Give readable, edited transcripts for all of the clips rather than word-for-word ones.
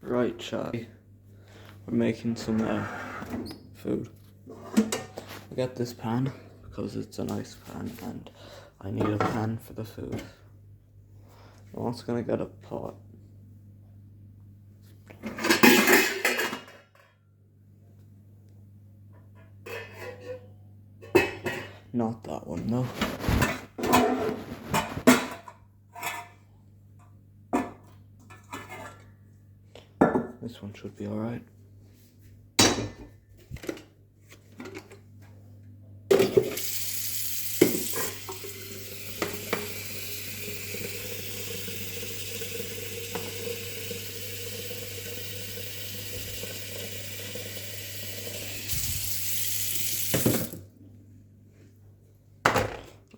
Right, chat. We're making some food. I got this pan because it's a nice pan and I need a pan for the food. I'm also gonna get a pot. Not that one though. This one should be alright.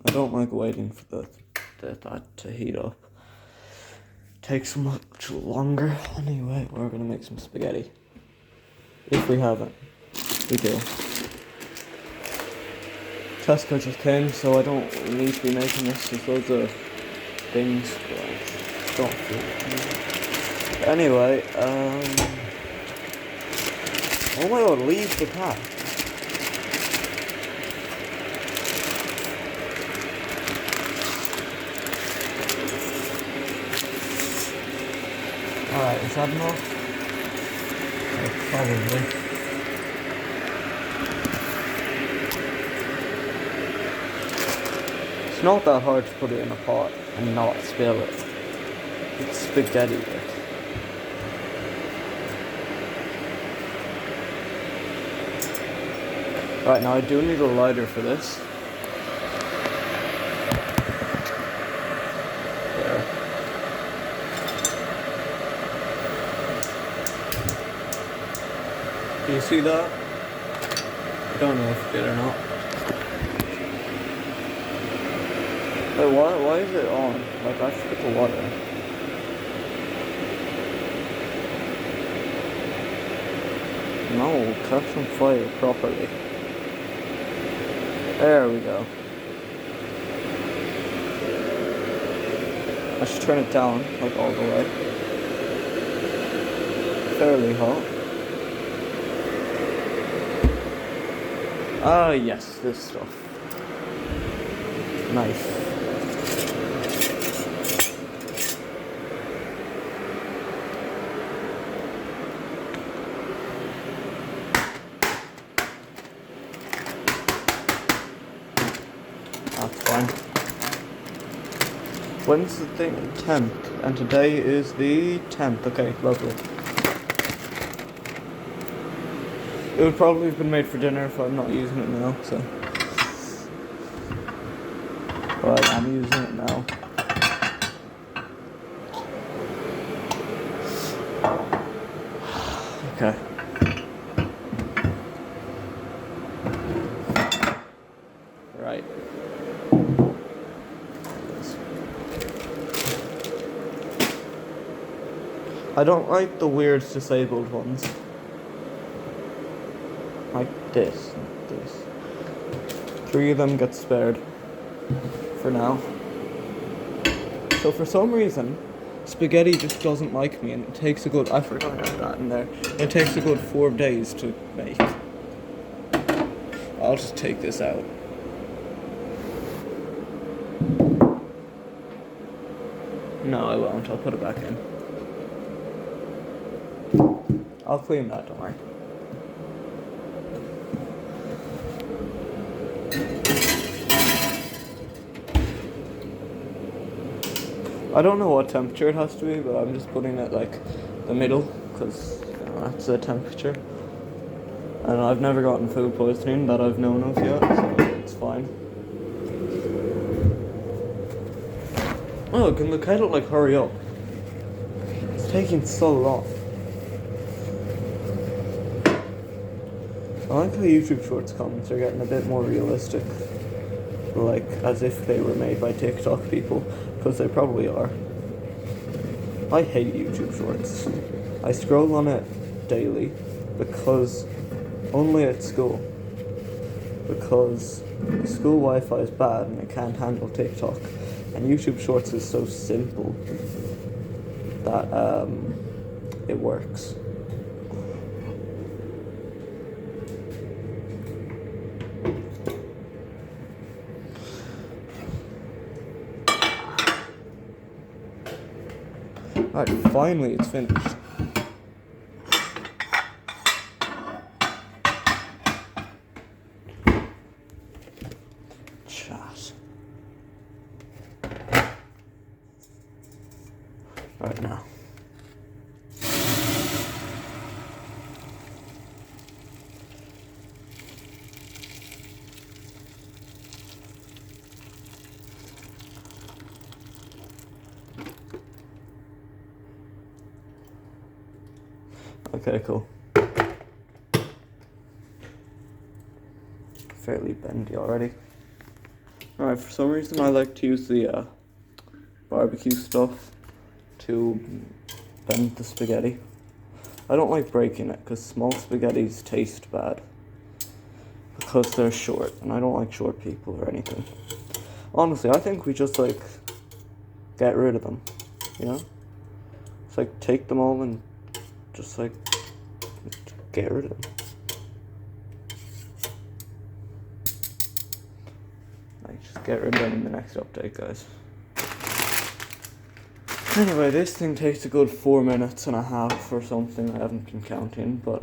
I don't like waiting for that to heat up. Takes much longer. Anyway, we're gonna make some spaghetti. If we haven't, we do. Tesco just came, so I don't need to be making this. There's loads of things, but I don't feel it. Anyway, oh my god, leave the pack. Alright, is that enough? Probably. It's not that hard to put it in a pot and not spill it. It's spaghetti. Right, now I do need a lighter for this. Do you see that? I don't know if you did or not. Wait, why is it on? Like, I should put the water. No, catch on fire properly. There we go. I should turn it down, like all the way. Fairly hot. Ah, yes, this stuff. Nice. That's fine. When's the thing? 10th. And today is the 10th. Okay, lovely. It would probably have been made for dinner if I'm not using it now, so. But I'm using it now. Okay. Right. I don't like the weird disabled ones. Like this, like this. 3 of them get spared. For now. So for some reason, spaghetti just doesn't like me and it takes a good, I forgot about that in there. It takes a good 4 days to make. I'll just take this out. No, I won't. I'll put it back in. I'll clean that, don't worry. I don't know what temperature it has to be, but I'm just putting it like the middle, because that's the temperature. And I've never gotten food poisoning that I've known of yet, so it's fine. Oh, can the kettle like hurry up? It's taking so long. I like how YouTube Shorts comments are getting a bit more realistic. Like, as if they were made by TikTok people, because they probably are. I hate YouTube Shorts. I scroll on it daily, because only at school. Because school Wi-Fi is bad and it can't handle TikTok. And YouTube Shorts is so simple that it works. Alright, finally it's finished. Chat. Right now. Okay, cool. Fairly bendy already. Alright, for some reason I like to use the barbecue stuff to bend the spaghetti. I don't like breaking it because small spaghettis taste bad because they're short, and I don't like short people or anything. Honestly, I think we just like get rid of them, you know? It's like take them all and just like get rid of them. Like just get rid of them in the next update, guys. Anyway, this thing takes a good 4 minutes and a half or something. I haven't been counting, but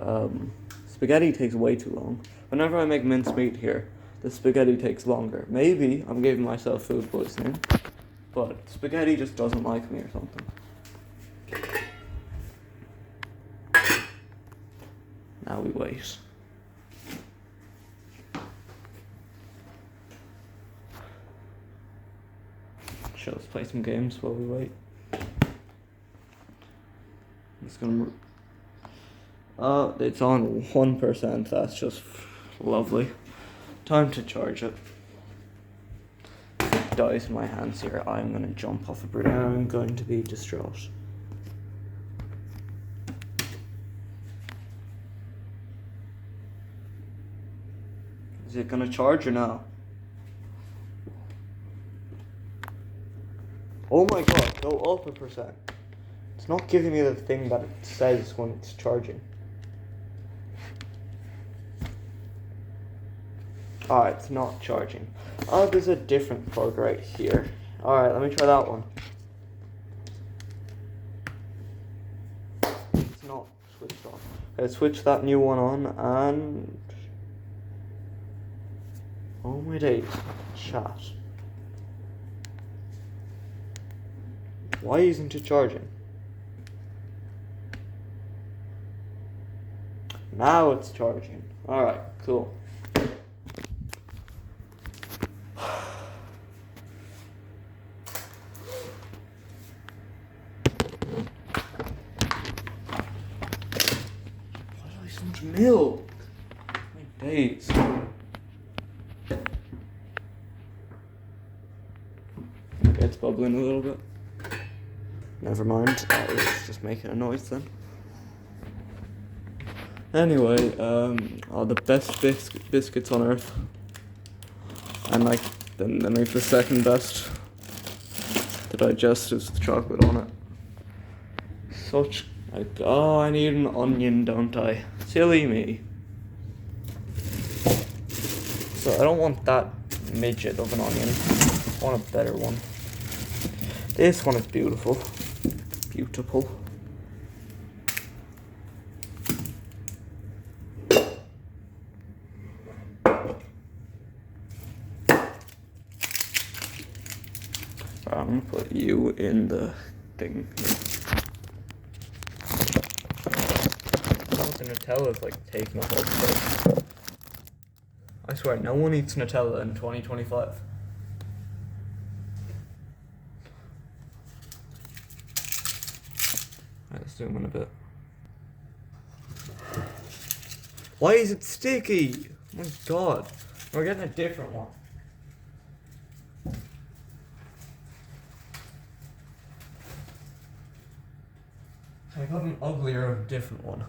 spaghetti takes way too long. Whenever I make mincemeat here, the spaghetti takes longer. Maybe I'm giving myself food poisoning, but spaghetti just doesn't like me or something. Now we wait. Shall let's play some games while we wait. It's gonna. It's on 1%. That's just lovely. Time to charge it. If it dies in my hands here, I'm gonna jump off a bridge. I'm going to be distraught. Is it gonna charge or no? Oh my god, go up 1%. It's not giving me the thing that it says when it's charging. Alright, it's not charging. Oh, there's a different plug right here. Alright, let me try that one. It's not switched on. Okay, switch that new one on and... Oh my days. Chat. Why isn't it charging? Now it's charging. Alright, cool. Why do I so much milk? My days. Okay, it's bubbling a little bit. Never mind, that was just making a noise then. Anyway, the best biscuits on earth. And like, then like the second best to digest is the chocolate on it. Such, like, oh, I need an onion, don't I? Silly me. So I don't want that midget of an onion. I want a better one. This one is beautiful. Beautiful. I'm gonna put you in the thing. The Nutella is like taking up all the space. I swear, no one eats Nutella in 2025. Alright, let's zoom in a bit. Why is it sticky? Oh my god. We're getting a different one. I got an uglier, different one.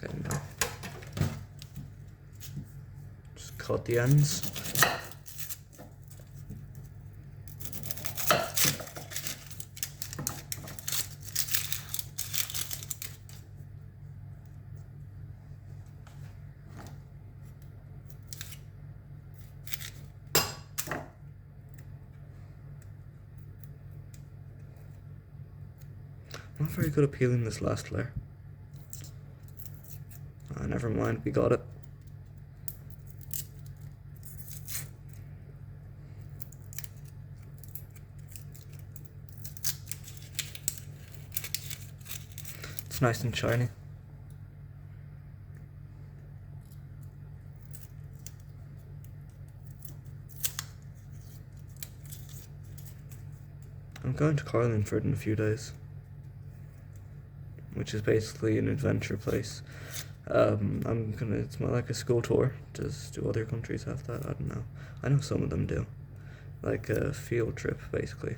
Okay, now. Just cut the ends. I'm not very good at peeling this last layer. Never mind, we got it. It's nice and shiny. I'm going to Carlingford in a few days, which is basically an adventure place. It's more like a school tour. Do other countries have that? I don't know. I know some of them do. Like a field trip, basically.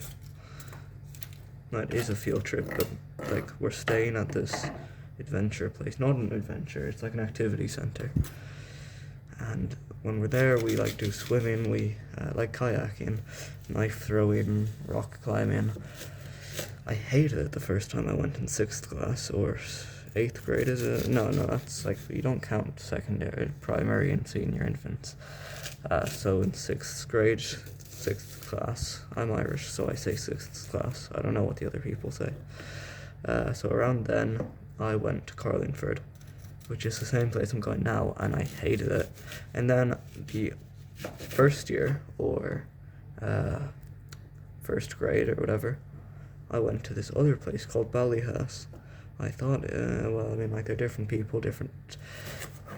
No, it is a field trip, but like we're staying at this adventure place. Not an adventure, it's like an activity center. And when we're there, we like do swimming, we like kayaking, knife throwing, rock climbing. I hated it the first time I went in 6th class, or 8th grade, is it? No, that's like, you don't count secondary, primary and senior infants. So in 6th grade, 6th class, I'm Irish, so I say 6th class. I don't know what the other people say. So around then, I went to Carlingford, which is the same place I'm going now, and I hated it. And then the first year, or first grade or whatever, I went to this other place called Ballyhouse. I thought, they're different people, different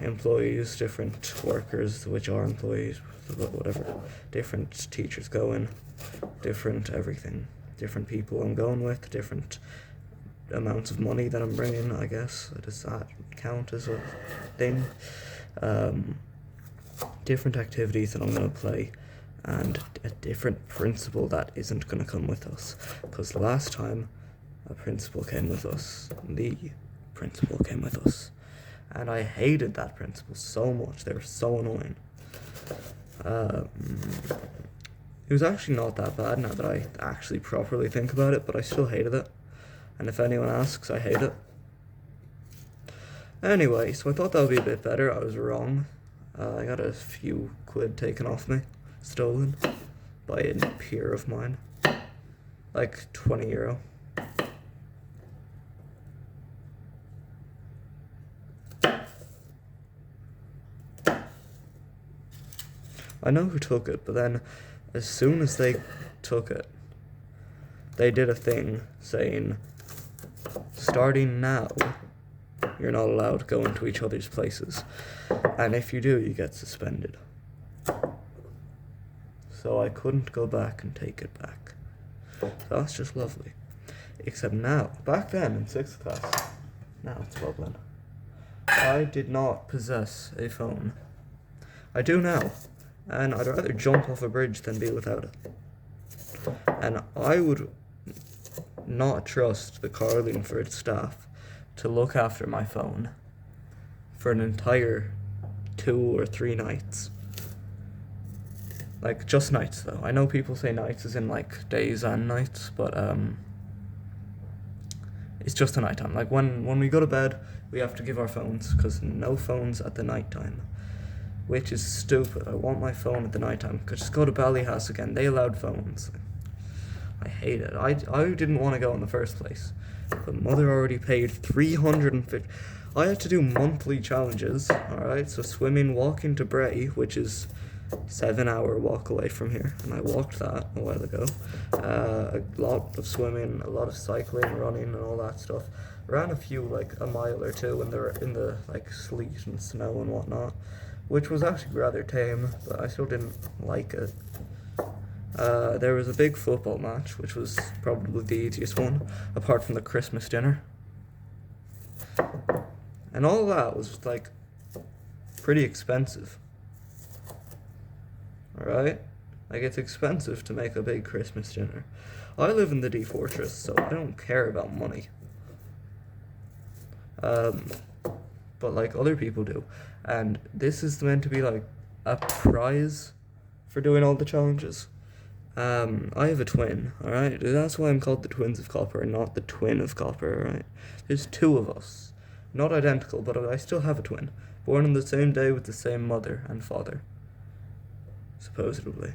employees, different workers, which are employees, whatever. Different teachers going, different everything. Different people I'm going with, different amounts of money that I'm bringing, I guess. Does that count as a thing? Different activities that I'm going to play, and a different principal that isn't going to come with us. Because last time, a principal came with us. The principal came with us. And I hated that principal so much. They were so annoying. It was actually not that bad now that I actually properly think about it, but I still hated it. And if anyone asks, I hate it. Anyway, so I thought that would be a bit better. I was wrong. I got a few quid taken off me, stolen, by a peer of mine. Like €20. I know who took it, but then as soon as they took it, they did a thing saying, starting now, you're not allowed to go into each other's places. And if you do, you get suspended. So I couldn't go back and take it back. So that's just lovely. Except now, back then in 6th class, now it's bubbling, I did not possess a phone. I do now. And I'd rather jump off a bridge than be without it. And I would not trust the Carlingford staff to look after my phone for an entire 2 or 3 nights. Like, just nights, though. I know people say nights as in, like, days and nights, but, it's just a nighttime. Like, when we go to bed, we have to give our phones, because no phones at the nighttime. Which is stupid. I want my phone at the nighttime. Could just go to Ballyhouse again. They allowed phones. I hate it. I didn't want to go in the first place. But mother already paid $350. I had to do monthly challenges. Alright, so swimming, walking to Bray, which is 7-hour walk away from here. And I walked that a while ago. A lot of swimming, a lot of cycling, running, and all that stuff. Ran a few, like a mile or two in the like sleet and snow and whatnot, which was actually rather tame, but I still didn't like it. There was a big football match, which was probably the easiest one, apart from the Christmas dinner. And all that was, like, pretty expensive. Alright? Like, it's expensive to make a big Christmas dinner. I live in the D Fortress, so I don't care about money. But, like, other people do. And this is meant to be, like, a prize for doing all the challenges. I have a twin, alright? That's why I'm called the Twins of Copper and not the Twin of Copper, alright? There's 2 of us. Not identical, but I still have a twin. Born on the same day with the same mother and father. Supposedly.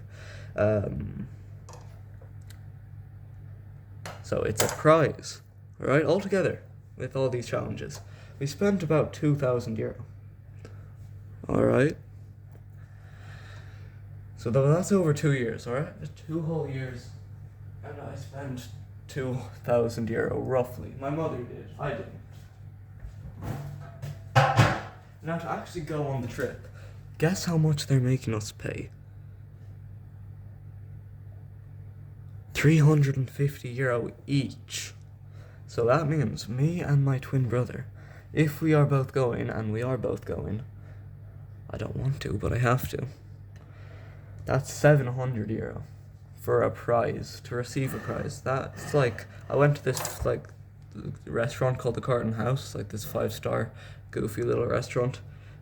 So it's a prize Alright, altogether, with all these challenges, we spent about €2,000. Alright? So that's over 2 years, alright? 2 whole years. And I spent €2,000, roughly. My mother did. I didn't. Now, to actually go on the trip, guess how much they're making us pay? €350 each. So that means me and my twin brother, if we are both going, and we are both going, I don't want to, but I have to, that's €700 for a prize, to receive a prize. That's like, I went to this like restaurant called the Carton House, like this 5-star goofy little restaurant,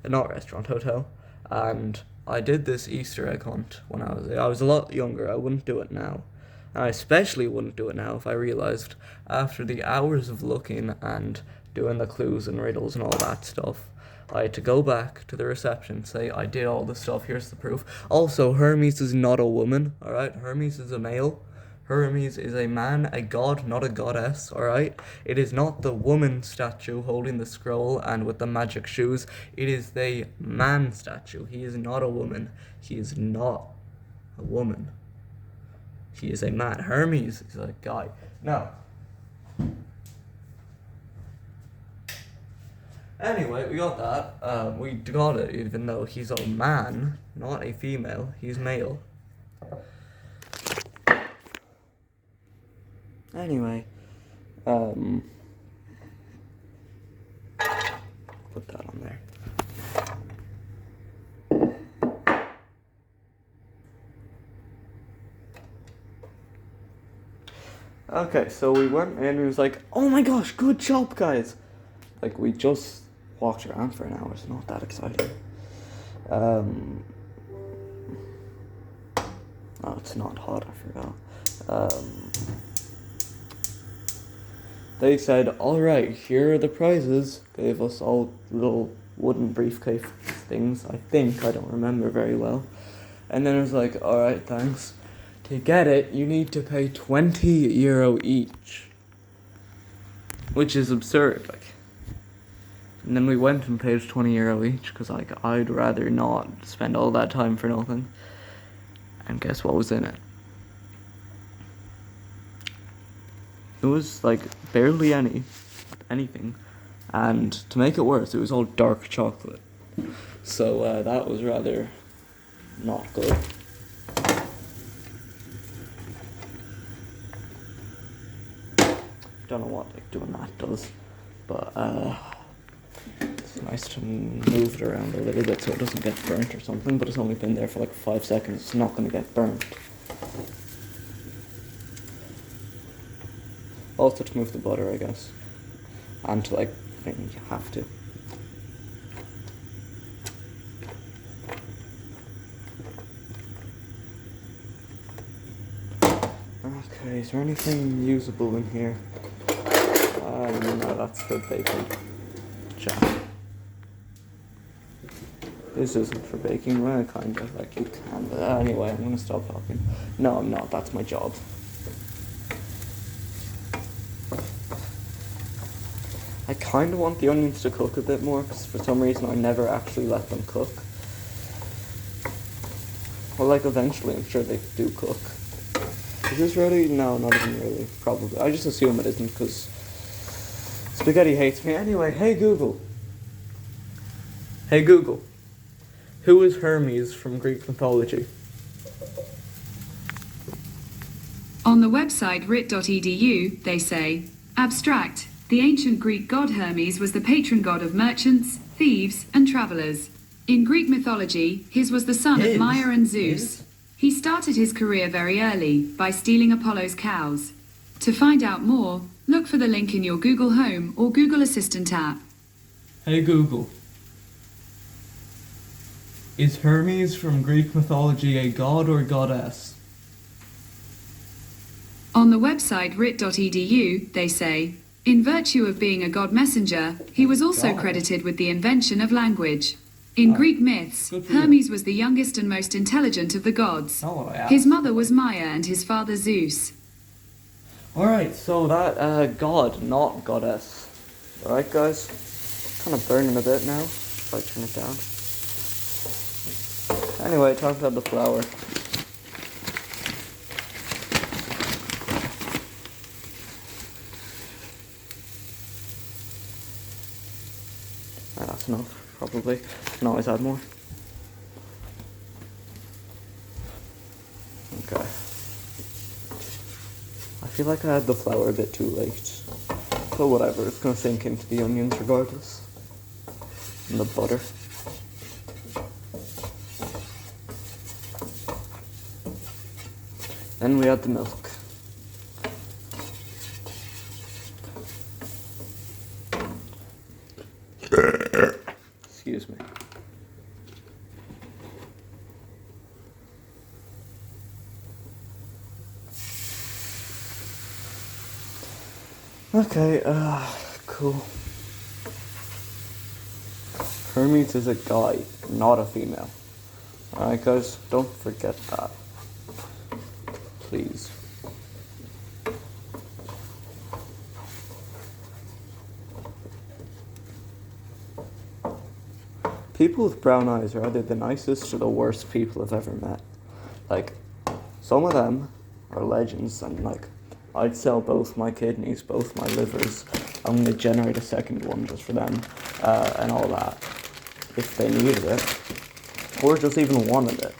not restaurant, hotel, and I did this Easter egg hunt when I was a lot younger. I wouldn't do it now. And I especially wouldn't do it now if I realised, after the hours of looking and doing the clues and riddles and all that stuff, I had to go back to the reception, say, I did all the stuff, here's the proof. Also, Hermes is not a woman, alright? Hermes is a male. Hermes is a man, a god, not a goddess, alright? It is not the woman statue holding the scroll and with the magic shoes. It is the man statue. He is not a woman. He is not a woman. He is a man. Hermes is a guy. Now, anyway, we got that. We got it, even though he's a man, not a female. He's male. Anyway, put that on there. Okay, so we went in and it was like, oh my gosh, good job, guys. Like, we just walked around for an hour, so not that exciting. Oh, it's not hot, I forgot. They said, alright, here are the prizes. Gave us all little wooden briefcase things, I think. I don't remember very well. And then it was like, alright, thanks. To get it, you need to pay €20 each. Which is absurd, like. And then we went and paid €20 each, because, like, I'd rather not spend all that time for nothing. And guess what was in it? It was, like, barely anything. And to make it worse, it was all dark chocolate. So, that was rather not good. Don't know what, like, doing that does. But, it's nice to move it around a little bit so it doesn't get burnt or something, but it's only been there for like 5 seconds. It's not going to get burnt. Also to move the butter, I guess. And to, like, I mean, you have to. Okay, is there anything usable in here? No, that's for baking. Jam. This isn't for baking, well, kind of, like, you can, but anyway, I'm gonna stop talking. No, I'm not, that's my job. I kind of want the onions to cook a bit more, because for some reason I never actually let them cook. Well, like, eventually I'm sure they do cook. Is this ready? No, not even really, probably. I just assume it isn't, because spaghetti hates me. Anyway, hey Google. Hey Google. Who is Hermes from Greek mythology? On the website writ.edu, they say, abstract. The ancient Greek god Hermes was the patron god of merchants, thieves, and travelers. In Greek mythology, his was the son of Maia and Zeus. He started his career very early by stealing Apollo's cows. To find out more, look for the link in your Google Home or Google Assistant app. Hey Google. Is Hermes from Greek mythology a god or goddess? On the website writ.edu, they say, in virtue of being a god messenger, he was also credited with the invention of language. In Greek myths, Hermes was the youngest and most intelligent of the gods. His mother was Maia and his father Zeus. Alright, so that god, not goddess. Alright, guys? Kind of burning a bit now. If I turn it down. Anyway, talk about the flower. That's enough, probably. Can always add more. Okay. I feel like I had the flour a bit too late. But whatever, it's gonna sink into the onions regardless. And the butter. Then we add the milk. Excuse me. Okay, cool. Hermes is a guy, not a female. Alright guys, don't forget that. Please. People with brown eyes are either the nicest or the worst people I've ever met. Like, some of them are legends, and like, I'd sell both my kidneys, both my livers. I'm gonna generate a second one just for them, and all that, if they needed it, or just even wanted it.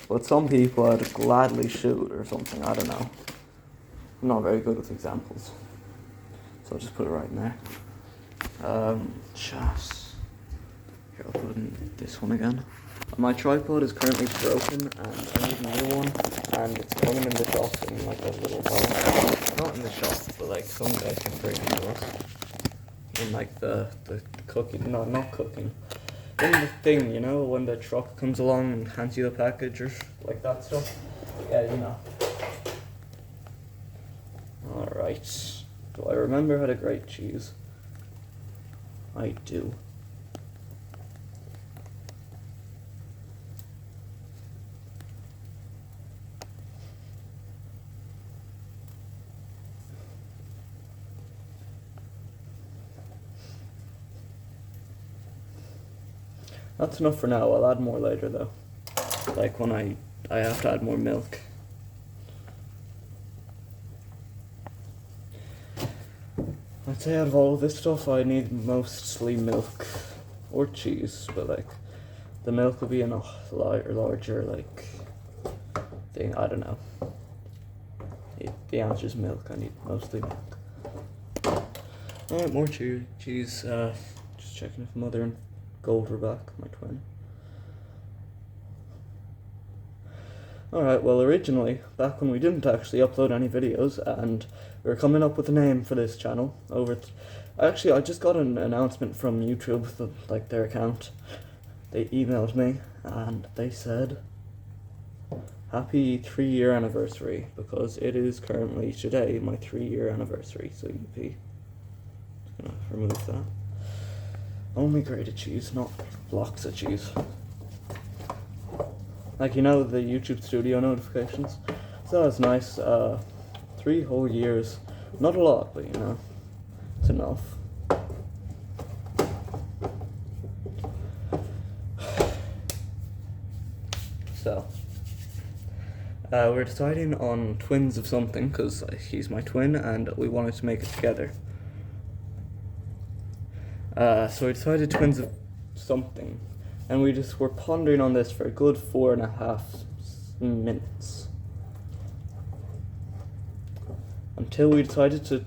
But some people I'd gladly shoot or something, I don't know. I'm not very good with examples, so I'll just put it right in there. Just... Here, I'll put in this one again. My tripod is currently broken and I need a new one, and it's coming in the shop in like a little while. Not in the shop, but like some guy can bring it to us. In like the cooking, no, not cooking. In the thing, you know, when the truck comes along and hands you the package or like that stuff. Yeah, you know. Alright. Do I remember how to grate cheese? I do. That's enough for now. I'll add more later though. Like when I have to add more milk. I'd say out of all of this stuff I need mostly milk or cheese, but like the milk will be in a larger like thing. I don't know. The answer is milk. I need mostly milk. Alright, more cheese. Just checking if Mother and Gold were back, my twin. Alright, well originally, back when we didn't actually upload any videos and we were coming up with a name for this channel actually I just got an announcement from YouTube, like their account. They emailed me and they said happy 3-year anniversary, because it is currently today my 3-year anniversary, so UP. Just gonna remove that. Only grated cheese, not blocks of cheese. Like, you know, the YouTube Studio notifications. So that's nice. 3 whole years. Not a lot, but you know, it's enough. So, we're deciding on twins of something, because he's my twin and we wanted to make it together. So we decided twins of something, and we just were pondering on this for a good 4.5 minutes. Until we decided to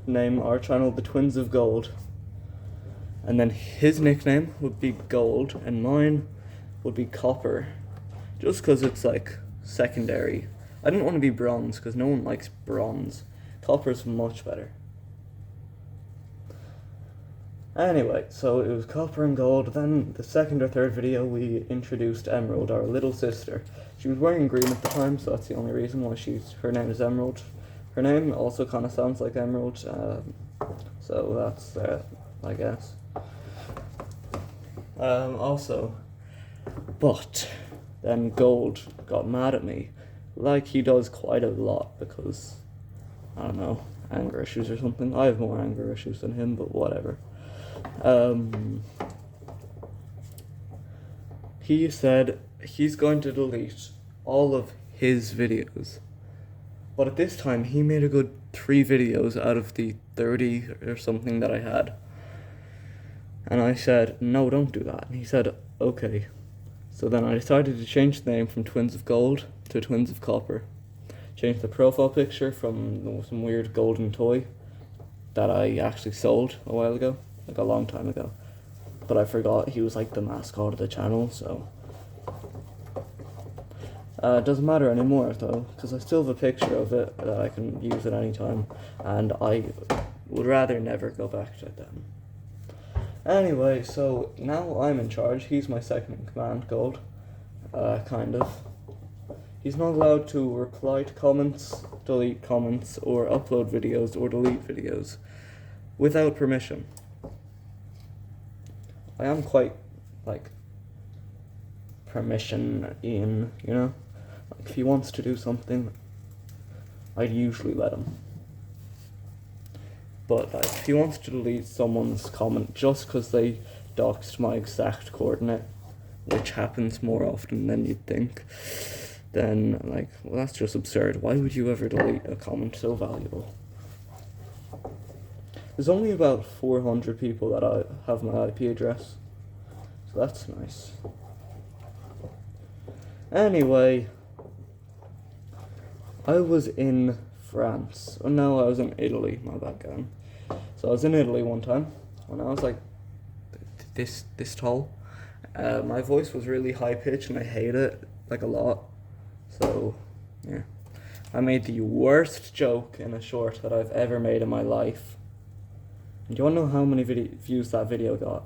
name our channel the Twins of Gold. And then his nickname would be Gold, and mine would be Copper. Just because it's like secondary. I didn't want to be Bronze, because no one likes bronze. Copper's much better. Anyway, so it was Copper and Gold. Then the second or third video we introduced Emerald, our little sister. She was wearing green at the time, so that's the only reason why her name is Emerald. Her name also kind of sounds like Emerald, so that's I guess. But then Gold got mad at me, like he does quite a lot, because I don't know, anger issues or something. I have more anger issues than him, but whatever. He said he's going to delete all of his videos. But at this time, he made a good 3 videos out of the 30 or something that I had. And I said, no, don't do that. And he said, okay. So then I decided to change the name from Twins of Gold to Twins of Copper. Change the profile picture from some weird golden toy that I actually sold a while ago, like a long time ago. But I forgot he was like the mascot of the channel, so... it doesn't matter anymore though, because I still have a picture of it that I can use at any time, and I would rather never go back to them. Anyway, so now I'm in charge. He's my second in command, Gold. Kind of. He's not allowed to reply to comments, delete comments, or upload videos or delete videos without permission. I am quite, like, permission-in, you know? Like, if he wants to do something, I'd usually let him. But, like, if he wants to delete someone's comment just because they doxed my exact coordinate, which happens more often than you'd think, then, like, well, that's just absurd. Why would you ever delete a comment so valuable? There's only about 400 people that I have my IP address, so that's nice. Anyway, I was in France. Oh no, I was in Italy, my bad guy. So I was in Italy one time when I was like this tall. My voice was really high pitched and I hate it like a lot. So yeah, I made the worst joke in a short that I've ever made in my life. Do you want to know how many views that video got?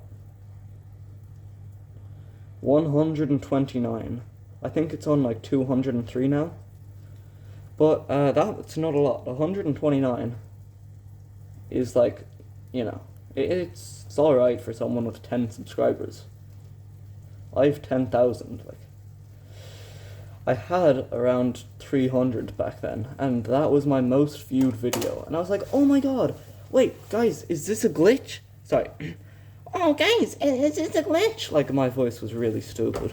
129. I think it's on like 203 now. But that's not a lot. 129 is like, you know, it's alright for someone with 10 subscribers. I have 10,000. Like, I had around 300 back then, and that was my most viewed video. And I was like, oh my god, wait, guys, is this a glitch? Sorry. Oh, guys, is this a glitch? Like, my voice was really stupid.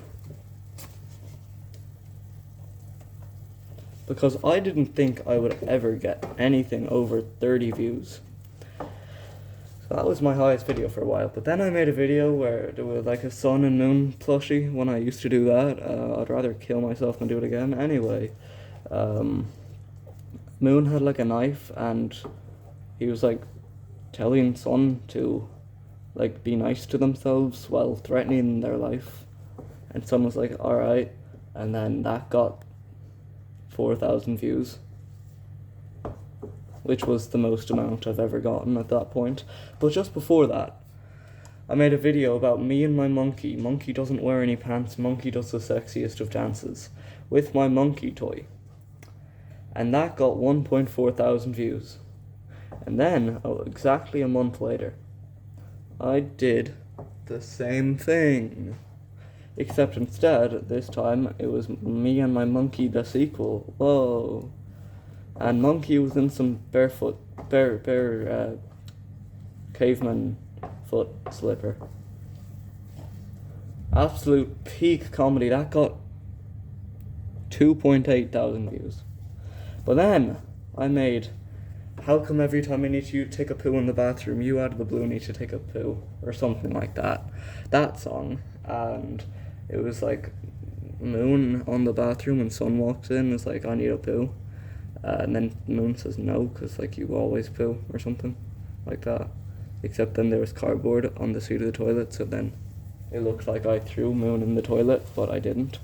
Because I didn't think I would ever get anything over 30 views. So that was my highest video for a while. But then I made a video where there was like a sun and moon plushie when I used to do that. I'd rather kill myself than do it again. Anyway, Moon had like a knife and he was like telling Sun to like be nice to themselves while threatening their life. And Sun was like, alright. And then that got 4,000 views, which was the most amount I've ever gotten at that point. But just before that, I made a video about me and my monkey. Monkey doesn't wear any pants, monkey does the sexiest of dances, with my monkey toy. And that got 1.4 thousand views. And then, exactly a month later, I did the same thing. Except instead, this time, it was me and my monkey, the sequel. Whoa. And Monkey was in some caveman foot slipper. Absolute peak comedy. That got 2.8 thousand views. But then, I made, how come every time I need to take a poo in the bathroom, you out of the blue need to take a poo? Or something like that. That song. And it was like Moon on the bathroom and Sun walks in and is like, I need a poo. And then Moon says no, because like you always poo or something like that. Except then there was cardboard on the seat of the toilet, so then it looked like I threw Moon in the toilet, but I didn't.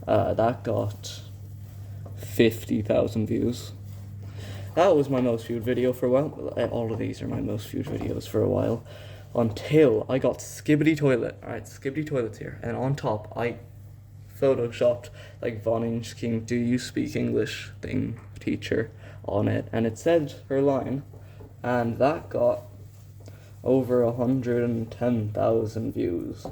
That got 50,000 views. That was my most viewed video for a while. All of these are my most viewed videos for a while. Until I got Skibidi Toilet. Alright, Skibidi Toilet's here. And on top, I photoshopped like Von Inchking, do you speak English thing, teacher, on it. And it said her line. And that got over 110,000 views.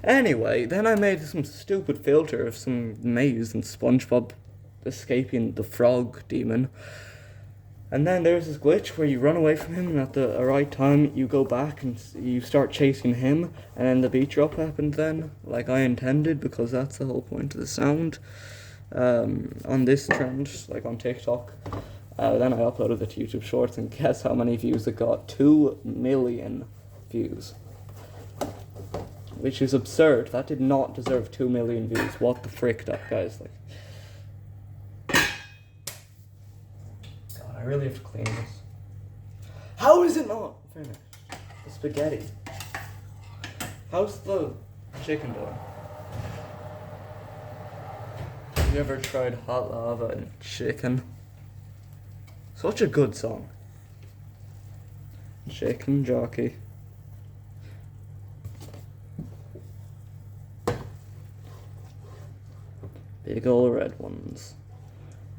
Anyway, then I made some stupid filter of some maze and SpongeBob escaping the frog demon. And then there's this glitch where you run away from him, and at the right time you go back and you start chasing him, and then the beat drop happens then, like I intended, because that's the whole point of the sound. On this trend, like on TikTok. Then I uploaded it to YouTube Shorts, and guess how many views it got? 2 million views. Which is absurd. That did not deserve 2 million views. What the frick, that guy's like. God, I really have to clean this. How is it not finished? The spaghetti. How's the chicken doing? Have you ever tried hot lava and chicken? Such a good song. Chicken jockey. Big ol' red ones.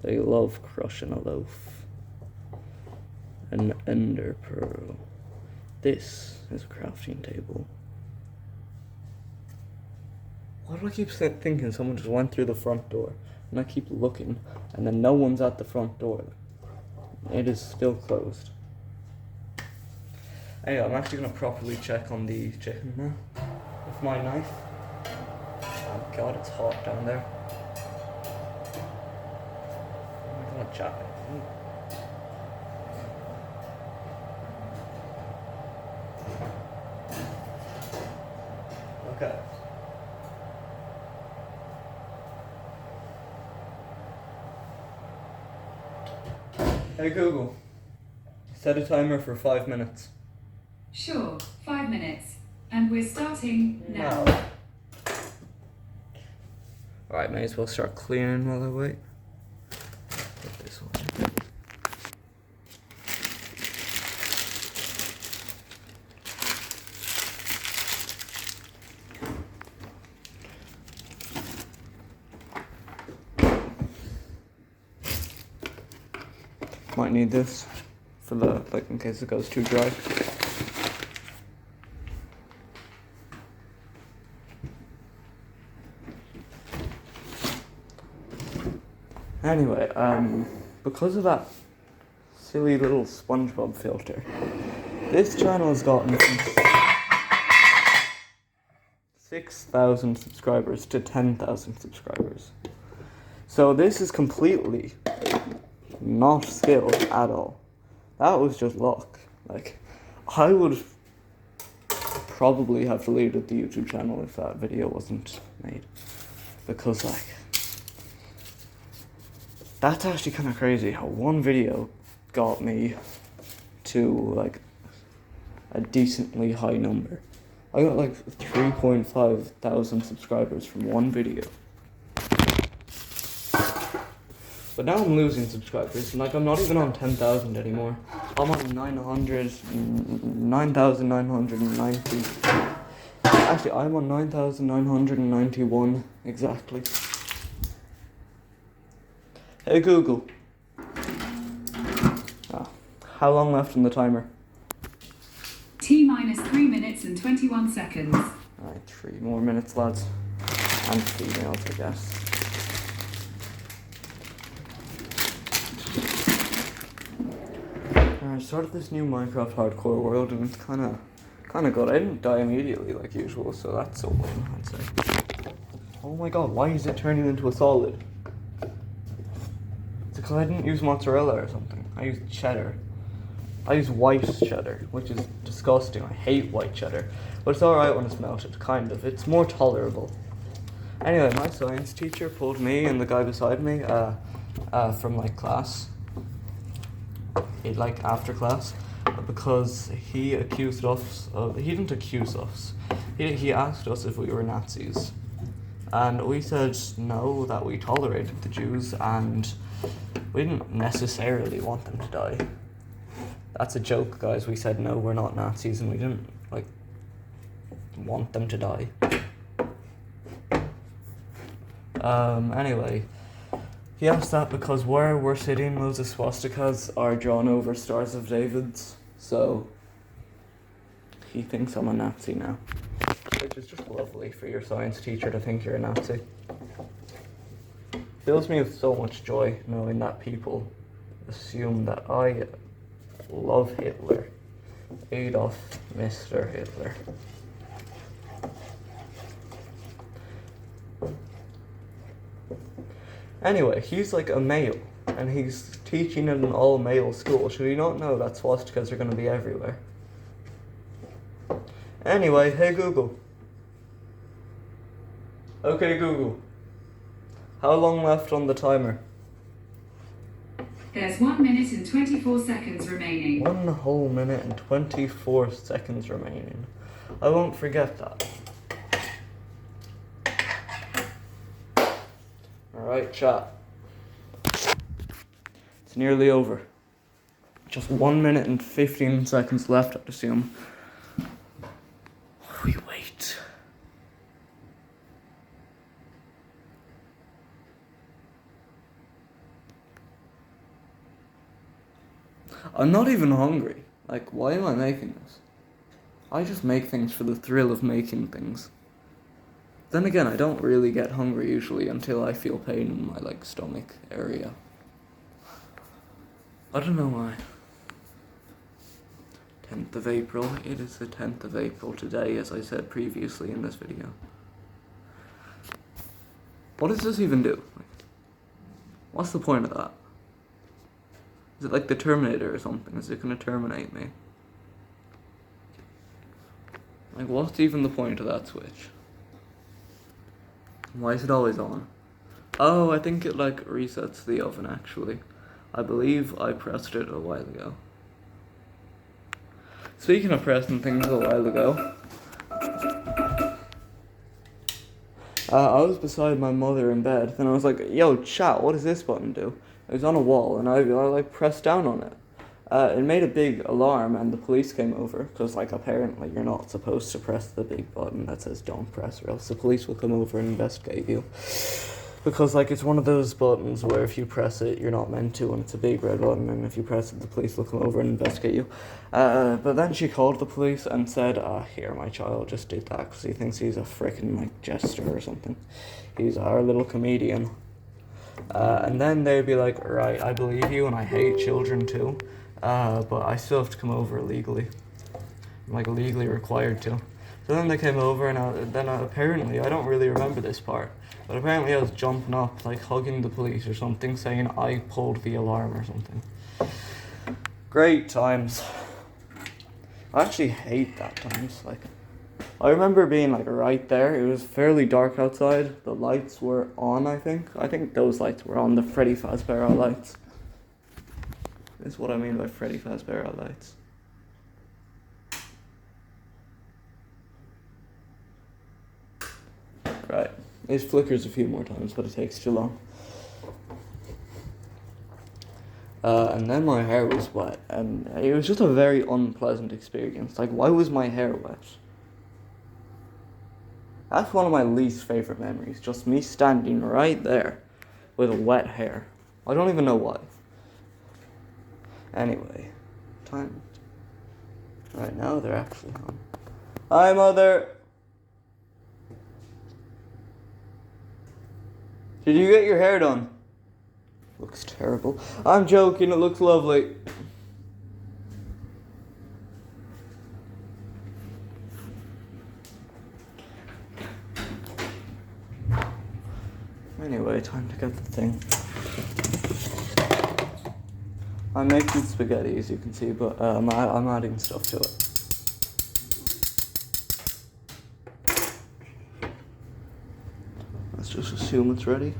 They love crushing a loaf. An ender pearl. This is a crafting table. Why do I keep thinking someone just went through the front door? And I keep looking, and then no one's at the front door. It is still closed. Anyway, I'm actually going to properly check on the chicken now. With my knife. Oh god, it's hot down there. I'm going to chop it. Okay. Hey Google, set a timer for 5 minutes. Sure, 5 minutes. And we're starting now. Alright, may as well start cleaning while I wait. Put this one. Might need this for the, like, in case it goes too dry. Anyway, because of that silly little SpongeBob filter, this channel has gotten from 6,000 subscribers to 10,000 subscribers. So this is completely not skill at all. That was just luck. Like, I would probably have deleted the YouTube channel if that video wasn't made. Because, like, that's actually kind of crazy how one video got me to, like, a decently high number. I got, like, 3.5 thousand subscribers from one video. But now I'm losing subscribers, and like I'm not even on 10,000 anymore. I'm on 9,990. Actually, I'm on 9,991 exactly. Hey Google. How long left on the timer? T-minus 3 minutes and 21 seconds. Alright, 3 more minutes, lads. And females, I guess. I started this new Minecraft hardcore world, and it's kind of good. I didn't die immediately like usual, so that's a win, I'd say. Oh my god, why is it turning into a solid? It's because I didn't use mozzarella or something. I used cheddar. I use white cheddar, which is disgusting. I hate white cheddar. But it's alright when it's melted, kind of. It's more tolerable. Anyway, my science teacher pulled me and the guy beside me from like class. Like after class, because he accused us of, he didn't accuse us, he asked us if we were Nazis, and we said no, that we tolerated the Jews and we didn't necessarily want them to die. That's a joke, guys. We said no, we're not Nazis, and we didn't like want them to die. Anyway, he asked that because where we're sitting, loads of swastikas are drawn over Stars of David's, so he thinks I'm a Nazi now. Which is just lovely for your science teacher to think you're a Nazi. fills me with so much joy knowing that people assume that I love Hitler. Adolf Mr. Hitler. Anyway, he's like a male, and he's teaching in an all-male school. Should he not know that swastikas are going to be everywhere? Anyway, hey Google. Okay Google. How long left on the timer? There's 1 minute and 24 seconds remaining. 1 whole minute and 24 seconds remaining. I won't forget that. Alright, chat. It's nearly over. Just 1 minute and 15 seconds left, I'd assume. We wait. I'm not even hungry. Like, why am I making this? I just make things for the thrill of making things. Then again, I don't really get hungry usually until I feel pain in my, like, stomach area. I don't know why. 10th of April. It is the 10th of April today, as I said previously in this video. What does this even do? What's the point of that? Is it like the Terminator or something? Is it gonna terminate me? Like, what's even the point of that switch? Why is it always on? Oh, I think it like resets the oven actually. I believe I pressed it a while ago. Speaking of pressing things a while ago, I was beside my mother in bed, and I was like, yo, chat, what does this button do? It was on a wall, and I like pressed down on it. It made a big alarm, and the police came over, because like apparently you're not supposed to press the big button that says don't press, or else the police will come over and investigate you. Because like it's one of those buttons where if you press it, you're not meant to, and it's a big red button, and if you press it, the police will come over and investigate you. But then she called the police and said, here, my child just did that because he thinks he's a frickin' like jester or something. He's our little comedian. And then they'd be like, right, I believe you, and I hate children too, but I still have to come over legally. I'm like legally required to. So then they came over, and then apparently, I don't really remember this part, but apparently I was jumping up, like hugging the police or something, saying I pulled the alarm or something. Great times. I actually hate that times. Like, I remember being like right there. It was fairly dark outside. The lights were on, I think. I think those lights were on, the Freddy Fazbear lights. This is what I mean by Freddy Fazbear lights. Right. It flickers a few more times, but it takes too long. And then my hair was wet, and it was just a very unpleasant experience. Like, why was my hair wet? That's one of my least favorite memories, just me standing right there with wet hair. I don't even know why. Anyway, time. Right now they're actually on. Hi, Mother! Did you get your hair done? Looks terrible. I'm joking, it looks lovely. Anyway, time to get the thing. I'm making spaghetti, as you can see, but I'm adding stuff to it. Let's just assume it's ready.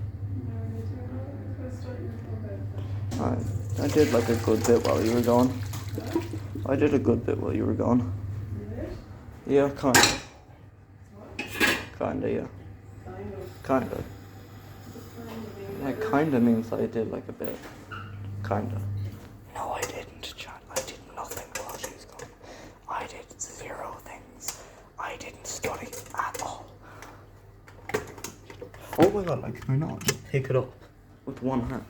I did like a good bit while you were gone. I did a good bit while you were gone. Yeah, kinda. Kinda, yeah. Kinda. Like, kinda means I did like a bit. Kinda. No, I didn't, John. I did nothing while she was gone. I did 0 things. I didn't study at all. Oh my god, like, can I not just pick it up with one hand?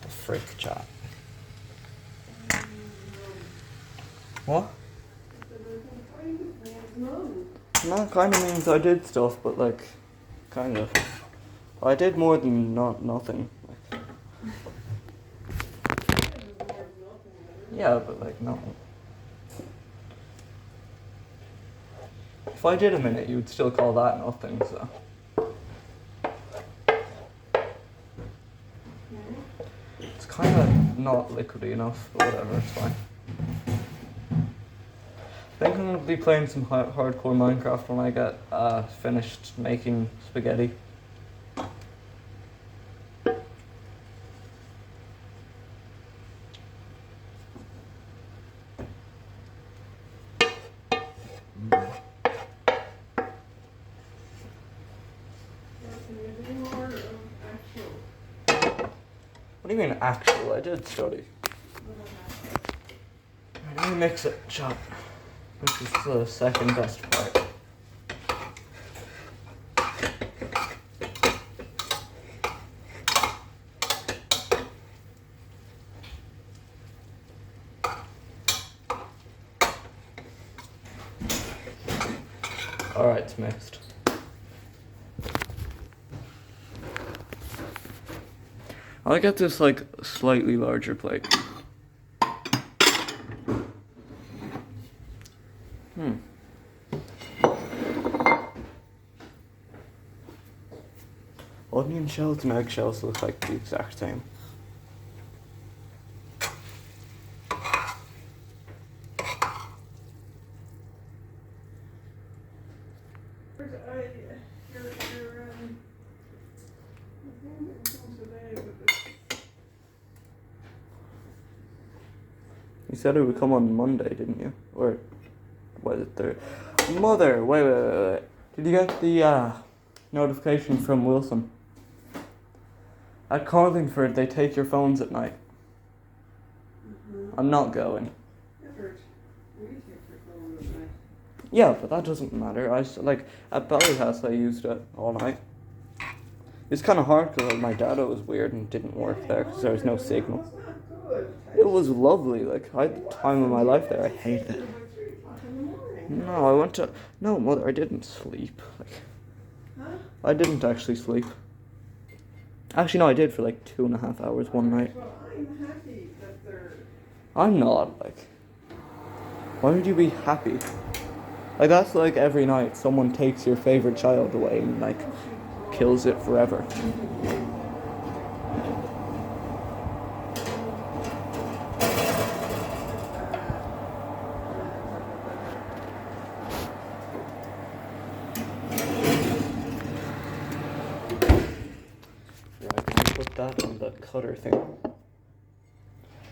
Frick, chat. What? No, kind of means I did stuff, but like, kind of. I did more than nothing. Like, yeah, but like, no. If I did a minute, you would still call that nothing, so. It's kind of not liquidy enough, but whatever, it's fine. I think I'm going to be playing some hardcore Minecraft when I get finished making spaghetti. What do you mean actual? I did study. Let me mix it, chop. This is the second best part. Alright, it's mixed. I'll get this like slightly larger plate. Onion shells and eggshells look like the exact same. You said it would come on Monday, didn't you? Or was it Thursday? Mother, wait. Did you get the notification from Wilson? At Carlingford, they take your phones at night. I'm not going. Yeah, but that doesn't matter. Like at Ballyhouse, I used it all night. It's kind of hard because my data was weird and didn't work there because there was no signal. It was lovely. Like I had the time of my life there. I hated it. No, I went to. No, Mother, I didn't sleep. Like, I didn't actually sleep. Actually, no, I did for like 2.5 hours one night. I'm happy that they're. I'm not, like. Why would you be happy? Like, that's like every night someone takes your favorite child away and, like, kills it forever. That on the cutter thing.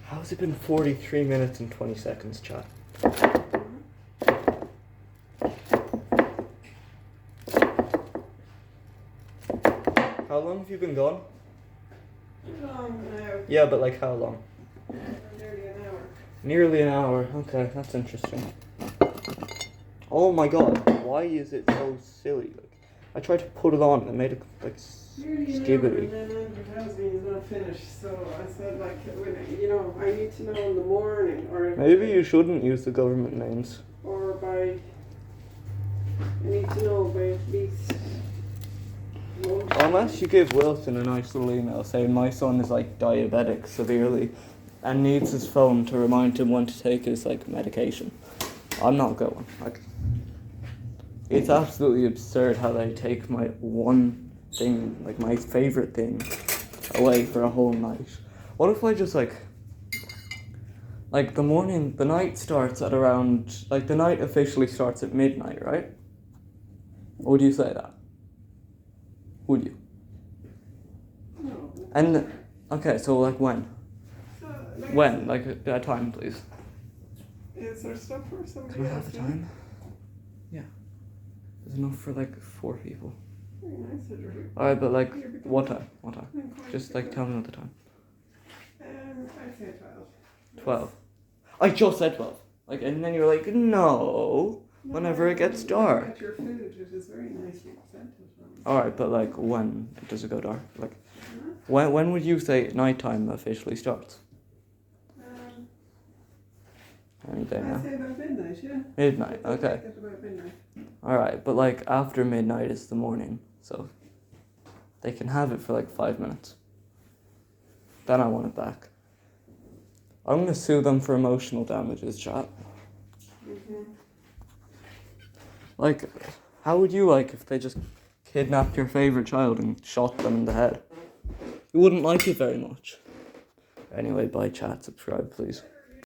How's it been 43 minutes and 20 seconds, chat? How long have you been gone? Long now. Yeah, but like how long? Nearly an hour. Nearly an hour. Okay, that's interesting. Oh my god, why is it so silly? Like, I tried to put it on and it made it like skibbity. And then advertising is not finished, so I said, like, I need to know in the morning, or Maybe you shouldn't use the government names. or by. I need to know by at least. Unless you give Wilson a nice little email saying my son is like diabetic severely and needs his phone to remind him when to take his like medication. I'm not going. Like, it's absolutely absurd how they take my one thing, like my favorite thing, away for a whole night. What if I just like the night starts at around, like the night officially starts at midnight, right? Or would you say that? Would you? No. And, okay, so like when? So, like, When? Like a time, please. Is there stuff for somebody Can we else? have a time? Yeah. There's enough for like 4 people. Very nice, Andrew. Alright, but like, Here, because what time? What time? I'm quite Just like tell me what the time. I'd say 12. 12. I just said 12. Like, and then you were like, no, whenever it gets dark. At your food, it is very nicely presented. Alright, but like, when does it go dark? Like, when would you say nighttime officially starts? Any day I'd now. say about midnight, yeah. Midnight, okay. At about midnight. Alright, but like after midnight is the morning, so they can have it for like 5 minutes. Then I want it back. I'm gonna sue them for emotional damages, chat. Like, how would you like if they just kidnapped your favourite child and shot them in the head? You wouldn't like it very much. Anyway, bye chat, subscribe please.